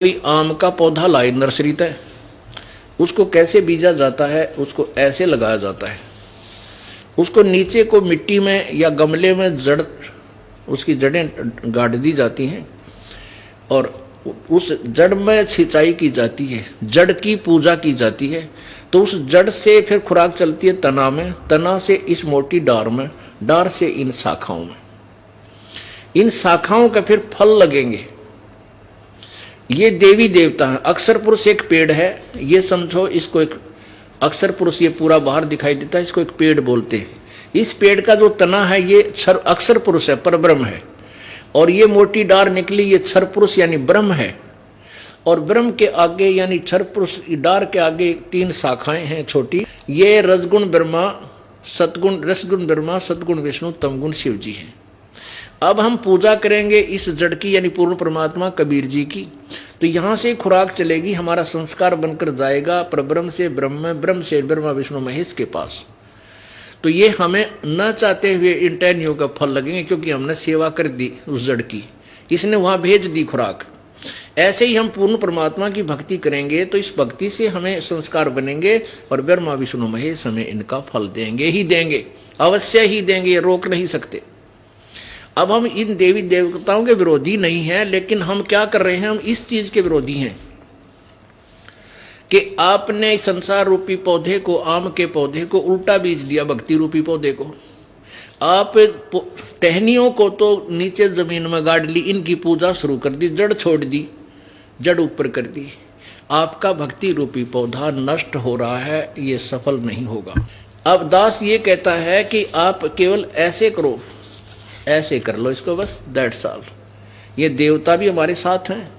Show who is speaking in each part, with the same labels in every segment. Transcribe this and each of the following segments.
Speaker 1: कोई आम का पौधा लाए नर्सरी तक, उसको कैसे बीजा जाता है, उसको ऐसे लगाया जाता है। उसको नीचे को मिट्टी में या गमले में उसकी जड़ें गाड़ दी जाती हैं और उस जड़ में सिंचाई की जाती है, जड़ की पूजा की जाती है। तो उस जड़ से फिर खुराक चलती है तना में, तना से इस मोटी डार में, डार से इन शाखाओं में, इन शाखाओं का फिर फल लगेंगे। ये देवी देवता है। अक्षर पुरुष एक पेड़ है, ये समझो इसको एक अक्षर पुरुष, ये पूरा बाहर दिखाई देता है, इसको एक पेड़ बोलते हैं। इस पेड़ का जो तना है ये अक्षर पुरुष है, परब्रह्म है, और ये मोटी डार निकली, ये क्षर पुरुष यानी ब्रह्म है। और ब्रह्म के आगे यानी क्षर पुरुष डार के आगे 3 शाखाएं हैं छोटी, ये रजगुण ब्रह्मा, सतगुण रसगुण ब्रह्मा, सतगुण विष्णु, तमगुण शिव जी हैं। अब हम पूजा करेंगे इस जड़ की यानी पूर्ण परमात्मा कबीर जी की, तो यहां से खुराक चलेगी, हमारा संस्कार बनकर जाएगा परब्रह्म से ब्रह्म, ब्रह्म से ब्रह्मा विष्णु महेश के पास। तो ये हमें न चाहते हुए इन टहनियों का फल लगेंगे, क्योंकि हमने सेवा कर दी उस जड़ की, इसने वहां भेज दी खुराक। ऐसे ही हम पूर्ण परमात्मा की भक्ति करेंगे तो इस भक्ति से हमें संस्कार बनेंगे और ब्रह्मा विष्णु महेश हमें इनका फल देंगे ही देंगे, अवश्य ही देंगे, ये रोक नहीं सकते। अब हम इन देवी देवताओं के विरोधी नहीं हैं, लेकिन हम क्या कर रहे हैं, हम इस चीज के विरोधी हैं कि आपने संसार रूपी पौधे को, आम के पौधे को उल्टा बीज दिया, भक्ति रूपी पौधे को। आप टहनियों को तो नीचे जमीन में गाड़ ली, इनकी पूजा शुरू कर दी, जड़ छोड़ दी, जड़ ऊपर कर दी। आपका भक्ति रूपी पौधा नष्ट हो रहा है, ये सफल नहीं होगा। अब दास ये कहता है कि आप केवल ऐसे करो, ऐसे कर लो इसको, बस दैट्स ऑल। ये देवता भी हमारे साथ हैं,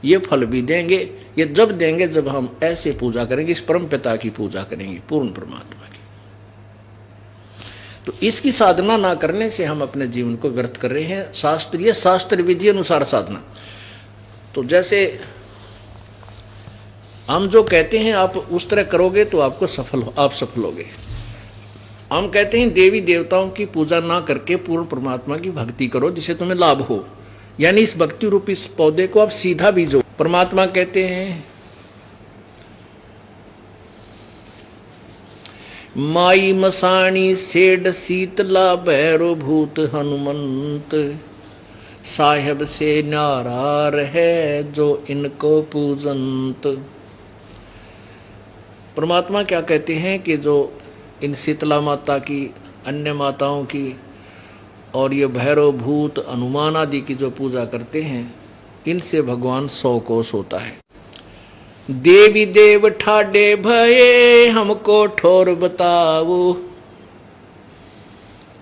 Speaker 1: ये फल भी देंगे। ये जब देंगे जब हम ऐसे पूजा करेंगे, इस परम पिता की पूजा करेंगे, पूर्ण परमात्मा की। तो इसकी साधना ना करने से हम अपने जीवन को व्यर्थ कर रहे हैं। शास्त्रीय शास्त्र विधि अनुसार साधना, तो जैसे हम जो कहते हैं आप उस तरह करोगे तो आप सफल होगे। हम कहते हैं देवी देवताओं की पूजा ना करके पूर्ण परमात्मा की भक्ति करो जिससे तुम्हें लाभ हो, यानी इस भक्ति रूपी इस पौधे को आप सीधा बीजो। परमात्मा कहते हैं माई मसाणी सेड शीतला भैरो भूत हनुमंत, साहेब से नारार है जो इनको पूजंत। परमात्मा क्या कहते हैं कि जो इन शीतला माता की, अन्य माताओं की और ये भैरव भूत हनुमान आदि की जो पूजा करते हैं, इनसे भगवान 100 कोस होता है। देवी देव ठाडे भये हमको ठोर बताओ।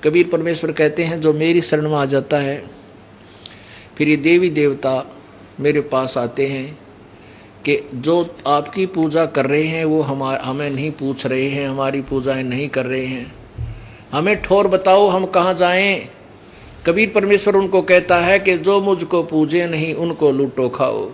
Speaker 1: कबीर परमेश्वर कहते हैं जो मेरी शरण में आ जाता है, फिर ये देवी देवता मेरे पास आते हैं कि जो आपकी पूजा कर रहे हैं वो हमें नहीं पूछ रहे हैं, हमारी पूजाएं नहीं कर रहे हैं, हमें ठोर बताओ हम कहाँ जाएं। कबीर परमेश्वर उनको कहता है कि जो मुझको पूजे नहीं उनको लूटो खाओ।